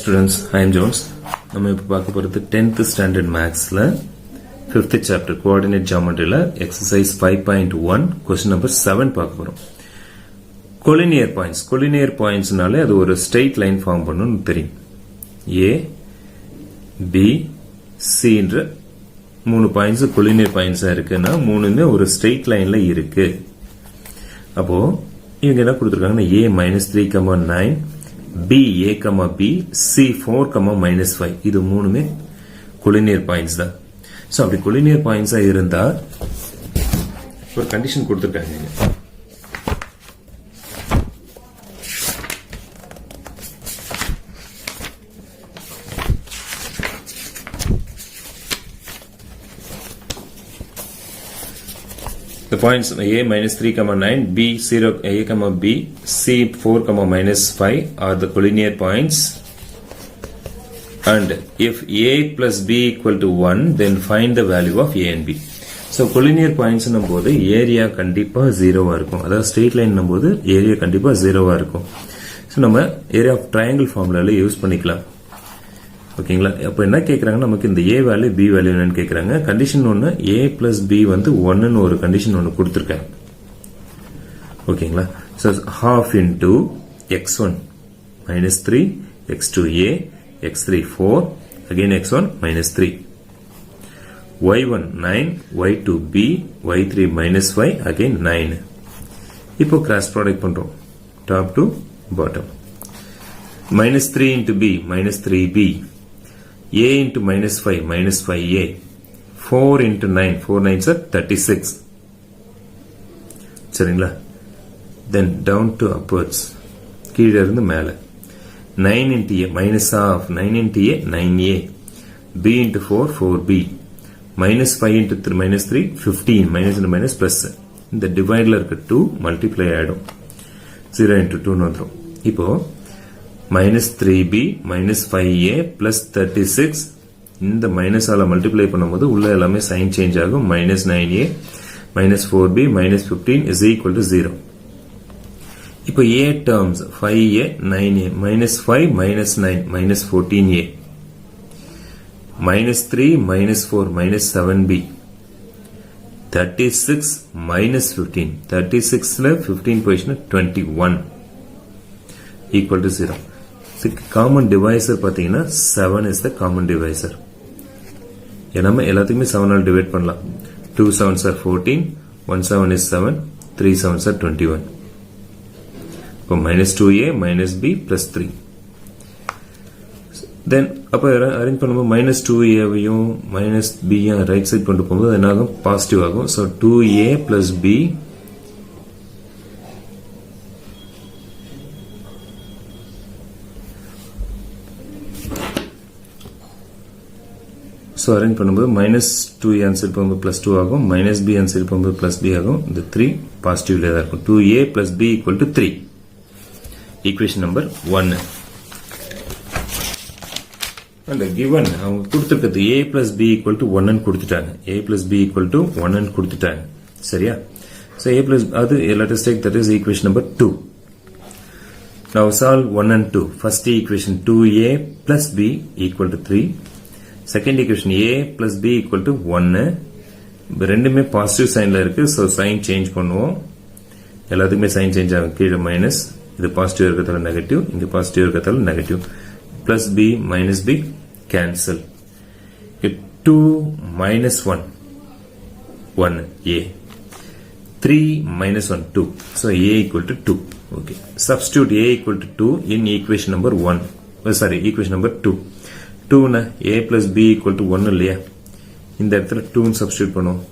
Students, I am Jones. நம்ம இப்ப பார்க்க போறது 10th standard mathsல 5th chapter coordinate geometryல exercise 5.1 question number 7 பார்க்க போறோம். collinear pointsனாலே அது ஒரு straight line form பண்ணனும் தெரியும். A B C என்ற மூணு பாயிண்ட்ஸ் collinear pointsா இருக்குன்னா மூணுமே ஒரு straight lineல இருக்கு. அப்போ இவங்க என்ன கொடுத்திருக்காங்கன்னா A -3, 9 B, A, B, C, 4, -5 இது மூணுமே collinear points தான். So அப்படி collinear points இருந்தா ஒரு கண்டிஷன் கொடுத்திருக்காங்க. The points A -3, 9, B 0, A, B, C 4, -5 are the collinear points. And if A plus B equal to 1, then find the value of A and B. So collinear points நம்போது area கண்டிப்பா 0வா இருக்கும். அதாவது straight line நம்போது area கண்டிப்பா 0வா இருக்கும். So நம்ம area of triangle ஃபார்முலால use பண்ணிக்கலாம். ஓகேங்களா? அப்ப என்ன கேக்குறாங்க நமக்கு இந்த A வேல்யூ B வேல்யூ என்னன்னு கேக்குறாங்க. கண்டிஷன் ஒன்னு A plus B வந்து 1 ன்னு ஒரு கண்டிஷன் ஒன்னு கொடுத்திருக்காங்க. ஓகேங்களா? So half into x1 -3 x2 A x3 4 again x1 -3 y1 9 y2 B y3 -5 again 9. இப்போ கிராஸ் ப்ராடக்ட் பண்றோம். Top to bottom. -3 into B -3B A into -5 -5A 4 into 9 4 9s are 36. சரிங்களா? Then down to upwards கீழ இருந்து மேல 9 into A minus half 9 into A 9A B into 4 4B -5 into 3 -3 15 minus into minus plus இந்த டிவைட்ல இருக்க 2 multiply ஆயிடும் 0 into 2 வந்துரும். இப்போ -3B -5A plus 36 இந்த மைனஸ் ஆல மல்டிப்ளை பண்ணும்போது உள்ள எல்லாமே சைன் சேஞ்ச் ஆகும். -9A -4B -15 is equal to 0. இப்போ A terms 5A 9A -5 -9 -14A -3 -4 -7B 36 -15 36ல 15 position 21 equal to 0. Common divisor பாத்தீங்கன்னா 7 is the common divisor. நம்ம எல்லாத்துக்குமே 7 ஆல் டிவைட் பண்ணலாம். 2 7s are 14 1 7 is 7 3 7s are 21. இப்போ -2A -B plus 3. Then அப்ப arrange பண்ணும்போது -2A-வையும் -B-யும் right side கொண்டு போகும்போது என்ன ஆகும்? பாசிட்டிவ் ஆகும். So 2A plus B So arrange பண்ணும்போது -2A ஆன்சர் போகும்போது +2 ஆகும். -B ஆன்சர் போகும்போது +B ஆகும். இந்த 3 பாசிட்டிவ்ல தான் இருக்கும். 2A plus B equal to 3. Equation number 1. And given அவங்க கொடுத்திருக்கிறது A plus B equal to 1 ன்னு கொடுத்துட்டாங்க. A plus B equal to 1 ன்னு கொடுத்துட்டாங்க. சரியா? So A plus அது let us take that is equation number 2. Now solve 1 and 2. First equation 2A plus B equal to 3. Second equation A plus B equal to 1. ரெண்டுமே positive சைன்ல இருக்கு. So sign change பண்ணுவோம். எல்லாத்துக்குமே sign change ஆகும். கீழே minus, இது positive இருக்கதால negative, இங்க positive இருக்கதால negative. Plus B minus B cancel. 2 minus 1 1 A 3 minus 1 2. So A equal to 2. Okay. Substitute A equal to 2 in equation number 1. Equation number 2. 2 na A plus B equal to 1 இல்லையா? இந்த இடத்துல 2 substitute பண்ணுவோம்.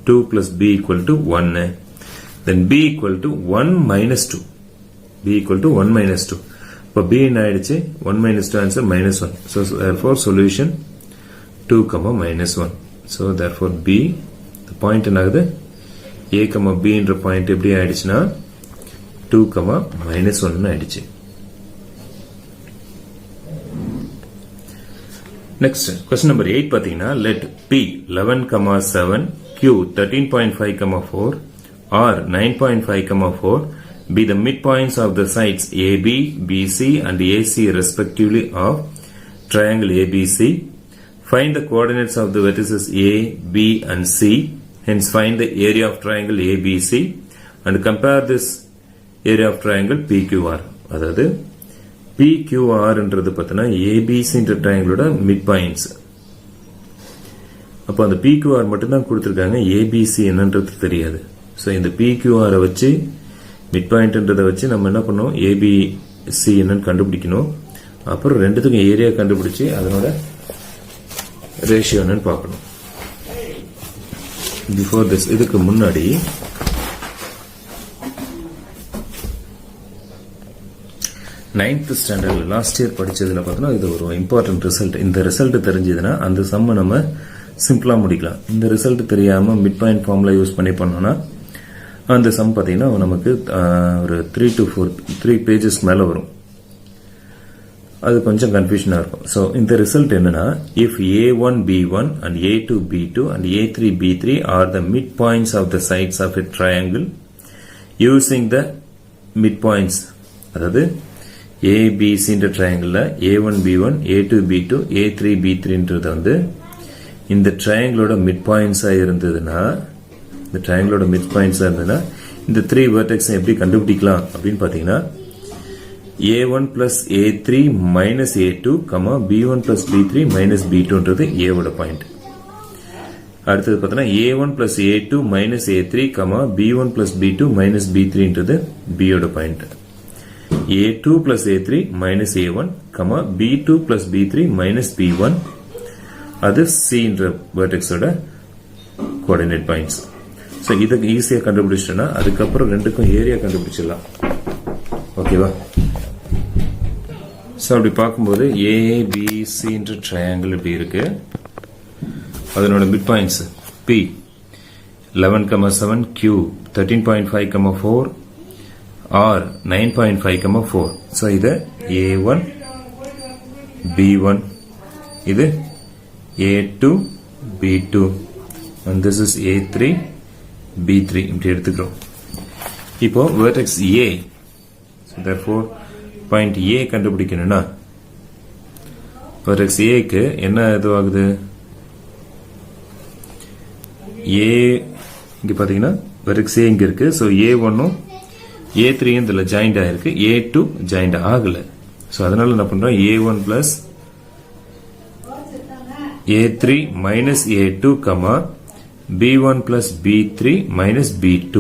2 plus B equal to 1. Then B equal to 1 minus 2. B equal to 1 minus 2. இப்போ B என்ன ஆயிடுச்சு? 1 minus 2 answer -1. So therefore solution 2, -1. So therefore B, the point என்ன ஆகுது? A, B என்ற பாயிண்ட் எப்படி ஆயிடுச்சுன்னா 2, -1 ஆயிடுச்சு. Next, question number 8 பாத்தீங்கன்னா let P 11, 7, Q 13.5, 4, R 9.5, 4, be the midpoints of the sides AB, BC and AC respectively of triangle ABC. Find the coordinates of the vertices A, B and C. Hence find the area of triangle ABC and compare this area of triangle PQR. அதாவது PQR என்றது பார்த்தனா ABC என்ற triangleோட midpoints. அப்போ அந்த PQR மட்டும் தான் கொடுத்திருக்காங்க, ABC என்னன்றது தெரியாது. சோ இந்த PQR வச்சு midpoint என்றதை வச்சு நம்ம என்ன பண்ணோம், ABC என்னன்னு கண்டுபிடிக்கணும். அப்புறம் ரெண்டுத்துக்கும் ஏரியா கண்டுபிடிச்சு அதனோட ரேஷியோ என்னன்னு பார்க்கணும். பிஃபோர் திஸ், இதுக்கு முன்னாடி நைன்த் ஸ்டாண்டர்ட் லாஸ்ட் இயர் படிச்சதுல பார்த்தோம்னா இது ஒரு இம்பார்ட்டன்ட் ரிசல்ட். இந்த ரிசல்ட் தெரிஞ்சதுன்னா அந்த சம்ம நம்ம சிம்பிளா முடிக்கலாம். இந்த ரிசல்ட் தெரியாம மிட் பாயிண்ட் ஃபார்முலா யூஸ் பண்ணி பண்ணோம்னா அந்த சம் பார்த்தீங்கன்னா நமக்கு ஒரு 3 pages மேல வரும். அது கொஞ்சம் கன்ஃபியூஷனா இருக்கும். ஸோ இந்த ரிசல்ட் என்னன்னா, if A1 B1 and A2 B2 and A3 B3 are the midpoints of the sides of a triangle using the midpoints, அதாவது ABC என்ற triangle A1 B1 A2 B2 A3 B3ன்றது வந்து இந்த ட்ரையாங்கிளோட மிட்பாயிண்ட்ஸா இருந்ததுன்னா, இந்த ட்ரையாங்கிளோட மிட்பாயிண்ட்ஸா இருந்ததுன்னா இந்த 3 வெர்டெக்ஸ் எப்படி கண்டுபிடிக்கலாம் அப்படின்னு பாத்தீங்கன்னா, A1 plus A3 minus A2, B1 plus B3 minus B2ன்றது A ஓட பாயிண்ட். அடுத்தது பார்த்தீங்கன்னா A1 plus A2 minus A3, B1 plus B2 minus B3ன்றது B ஓட point. A2 plus A3 minus A1, B2 plus B3 minus B1, அது C என்ற வெர்டெக்ஸோட coordinate points. So இதை ஈஸியா கண்டுபிடிச்சிட்டோம்னா அதுக்கப்புறம் ரெண்டுக்கும் ஏரியா கண்டுபிடிச்சிடலாம். ஓகேவா? ஸோ அப்படி பார்க்கும்போது ABC என்ற ட்ரையாங்கிள் இப்படி இருக்கு. அதனோட mid points P 11,7, Q 13.5, 4, R 9.5, 4. So இது A1 B1, இது A2 B2 and this is A3 B3 இப்படி எடுத்துக்கிறோம். இப்போ vertex A, so therefore point A கண்டுபிடிக்கணும்னா vertex A க்கு என்ன இதுவாகுது, A இங்க பாத்தீங்கன்னா vertex A இங்க இருக்கு. சோ A1ம் A3 இதுல ஜாயிண்ட் ஆயிருக்கு, A2 ஜாயிண்ட் ஆகல. சோ அதனால என்ன பண்றோம், A1 plus A3 minus A2, B1 plus B3 minus B2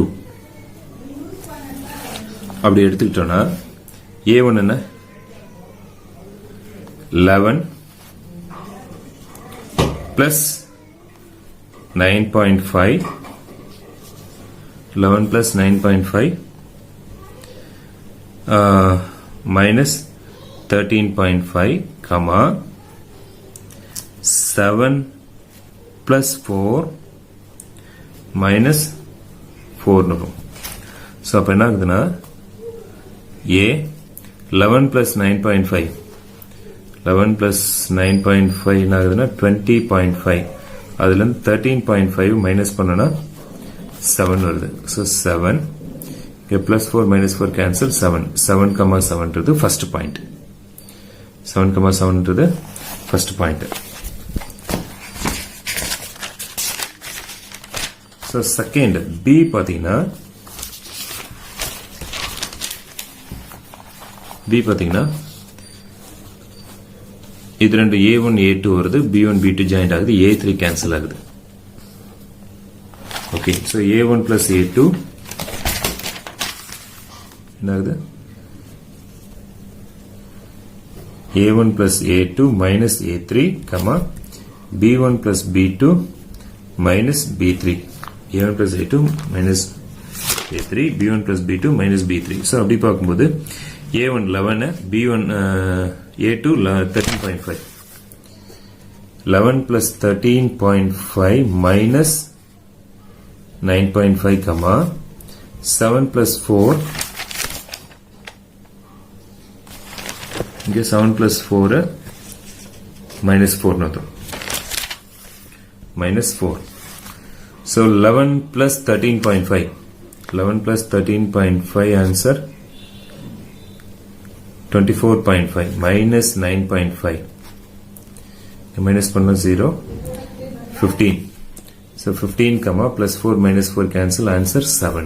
அப்படி எடுத்துக்கிட்டோம்னா A1 என்ன 11 plus 9.5, 11 plus 9.5 minus 13.5, 7 plus 4 minus 4 வரும். ஸோ அப்போ என்ன ஆகுதுன்னா A 11 plus 9.5, 11 plus 9.5 என்ன ஆகுதுன்னா 20.5, அதுலேருந்து 13.5 மைனஸ் பண்ணோன்னா 7 வருது. ஸோ 7 plus 4 minus 4 கேன்சல், 7,7ன்றது ஃபர்ஸ்ட் பாயிண்ட். 7,7ன்றது first point. So second B பார்த்தீங்கன்னா இது ரெண்டு A1 A2 வருது, B1 B2 ஜாயிண்ட் ஆகுது, A3 கேன்சல் ஆகுது. Okay, so A1 plus A2 என்ன ஆகுது, A1 plus A2 minus A3, B1 plus B2 minus B3, A1 plus A2 minus A3, B1 plus B2 minus B3. So அப்படி பார்க்கும்போது A1 11, B1 A2 13.5, 11 plus 13.5 minus 9.5, 7 plus 4, இங்கே 7 plus 4 minus 4 நோத்தம், minus 4. So 11 plus 13.5, 11 plus 13.5 answer 24.5 minus 9.5 minus பண்ண 0 15 so 15 comma plus 4 minus 4 cancel answer 7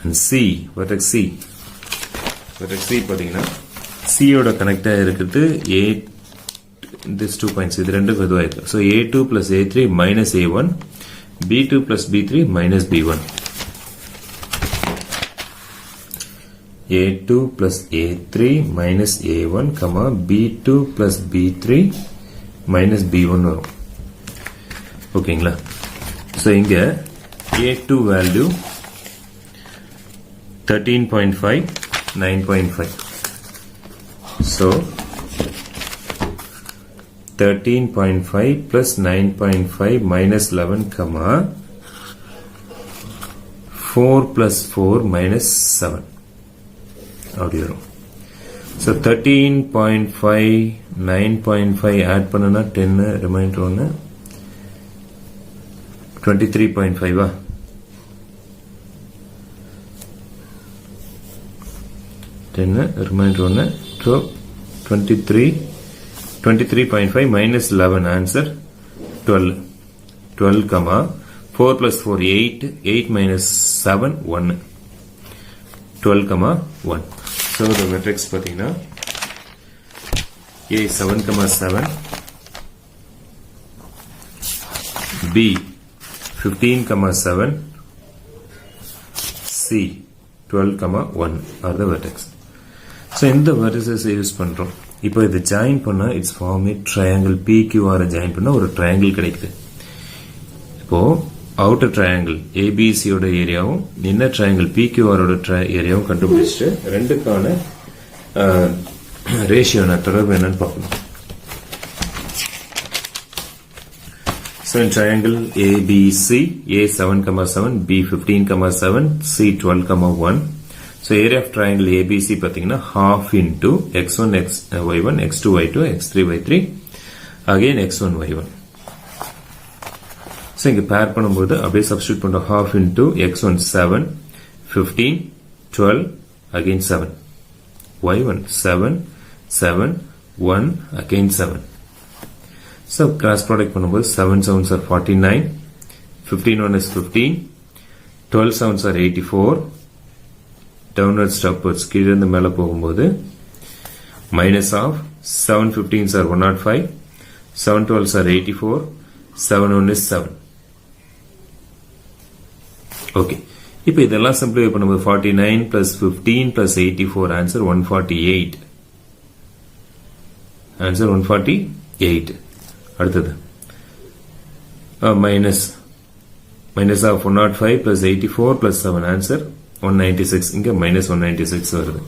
and C vertex C பாத்தீங்கன்னா C ஓட connect ஆயிருக்குது 8 this 2 points இது ரெண்டும் இதுவாயிருக்கு so A2 plus A3 minus A1 B2 plus B3 minus B1 A2 plus A3 minus A1 comma B2 plus B3 minus B1 வரும் ஓகேங்களா so இங்க A2 value 13.5 9.5 so 13.5 plus 9.5 minus 11 comma 4 plus 4 minus 7 அப்படி வரும் so 13.5 9.5 add பண்ணனா 10 remainder 1 23.5 10 remainder 1 so 23.5 minus 11 answer 12 comma 4 plus 4 8 minus 7 1 12 comma 1 so the matrix pathina A 7 comma 7 B 15 comma 7 C 12 comma 1 are the vertex so in the vertices use பண்றோம் இப்போ இது join பண்ணா it's form a triangle PQR join பண்ணா ஒரு triangle கிடைக்குது இப்போ outer triangle ABC ஓட ஏரியாவும் inner triangle PQR ஓட ஏரியாவும் கண்டுபிடிச்சிட்டு ரெண்டுக்கான ரேஷியோ தொடர்பு என்னன்னு பார்க்கணும் so in triangle ABC A 7,7 B 15,7 C 12,1 so area of triangle ABC பாத்தீங்கன்னா half into x1 y1 x2 y2 x3 y3 again x1 y1 so இங்க பேர் பண்ணும்போது அப்படியே சப்ஸ்டிட்யூட் பண்றோம் half into x1 7 15 12 again 7 y1 7 7 1 again 7 so cross product பண்ணும்போது 7 7s are 49 15 1 is 15 12 7s are 84 downwards upwards கீழ இருந்து மேல போகும்போது minus of 7 15s are 105 7 12s are 84 7 1 is 7 okay இப்போ இதெல்லாம் சிம்பிளிஃபை பண்ணும்போது 49 plus 15 plus 84 answer 148 answer 148 அடுத்தது minus of 105 plus 84 plus 7 answer 196 இங்க minus 196 வருது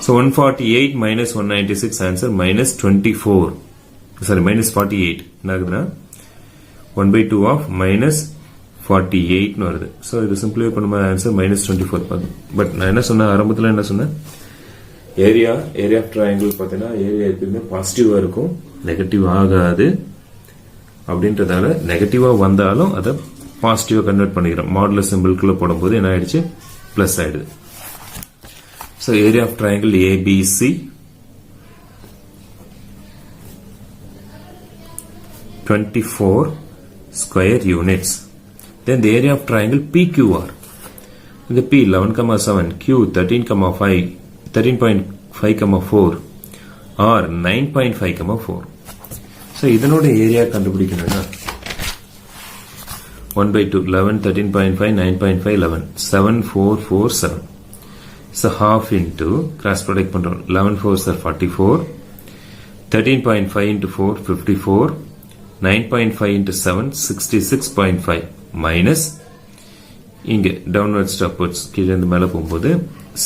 so 148 minus 196 answer minus 24 sorry minus 48 என்ன ஆகுதுன்னா 1/2 of minus 48 னு வருது so இது சிம்பிளிஃபை பண்ணும்போது answer minus 24 பட் நான் என்ன சொன்னேன் ஆரம்பத்துல என்ன சொன்னேன் ஏரியா ஆஃப் ட்ரையாங்கிள் பார்த்தீங்கன்னா ஏரியா எப்பவுமே பாசிட்டிவா இருக்கும் நெகட்டிவ் ஆகாது அப்படின்றதால நெகட்டிவா வந்தாலும் அதை பாசிட்டிவா கன்வெர்ட் பண்ணிக்கிறோம் மாடுலஸ் சிம்பிள்குள்ள போடும்போது என்ன ஆயிடுச்சு பிளஸ் ஆயிடுது so area of triangle ABC 24 square units then the area of triangle PQR the P 11,7 Q 13,5 13.5,4 or 9.5,4 so இதனோட ஏரியா கண்டுபிடிக்கணும்னா 1/2 11 13.5 9.5 11 7 4 4 7 so half into cross product பண்றோம் 11 4s are 44 13.5 into 4 54 9.5 into 7 66.5 minus இங்க downwards to upwards கீழ இருந்து மேல போகும்போது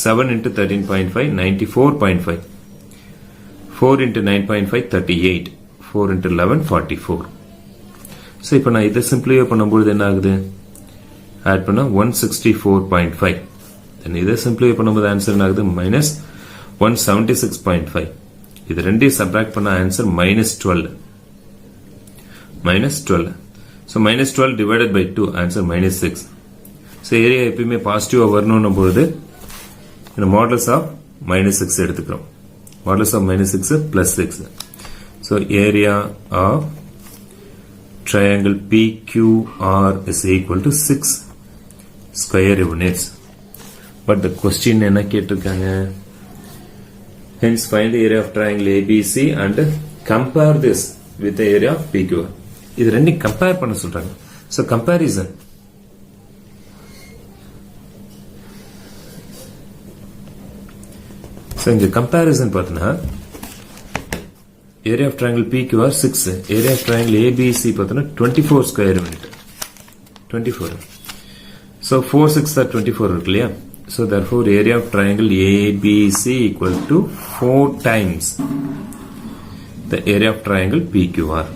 7 into 13.5 94.5 4 into 9.5 38 4 into 11 44 so இப்போ நான் இதை சிம்பிளிஃபை பண்ணும்போது என்ன ஆகுது ஆட் பண்ணா 164.5 then இதை சிம்பிளிஃபை பண்ணும்போது ஆன்சர் என்ன ஆகுது minus 176.5 இது ரெண்டையும் சப்ட்ராக்ட் பண்ணா answer minus 12 So minus 12 divided by 2, answer minus 6. So area எப்பயுமே பாசிட்டிவா வரணும்னு பொழுது இந்த modulus of minus 6 எடுத்துக்கிறோம். Modulus of minus 6 plus 6. So area of triangle PQR is equal to 6 square units. But the question என்ன கேட்டிருக்காங்க? Hence find the area of triangle ABC and compare this with the area of PQR. இது ரெண்டையும் compare பண்ண சொல்றாங்க. So comparison. So இங்க comparison பார்த்தீங்கன்னா area of triangle PQR 6, area of triangle ABC பார்த்தீங்கன்னா 24 square unit. 24. So 4 6 are 24 இருக்கு இல்லையா? So therefore area of triangle ABC equal to 4 times the area of triangle PQR.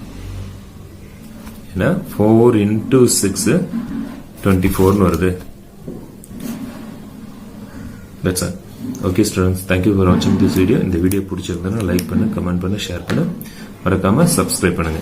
ஏன்னா 4 into 6 24 னு வருது. That's all. Okay students, thank you for watching this video. இந்த video பிடிச்சிருந்தா like பண்ணு, comment பண்ணு, share பண்ணு, மறக்காம சப்ஸ்கிரைப் பண்ணுங்க.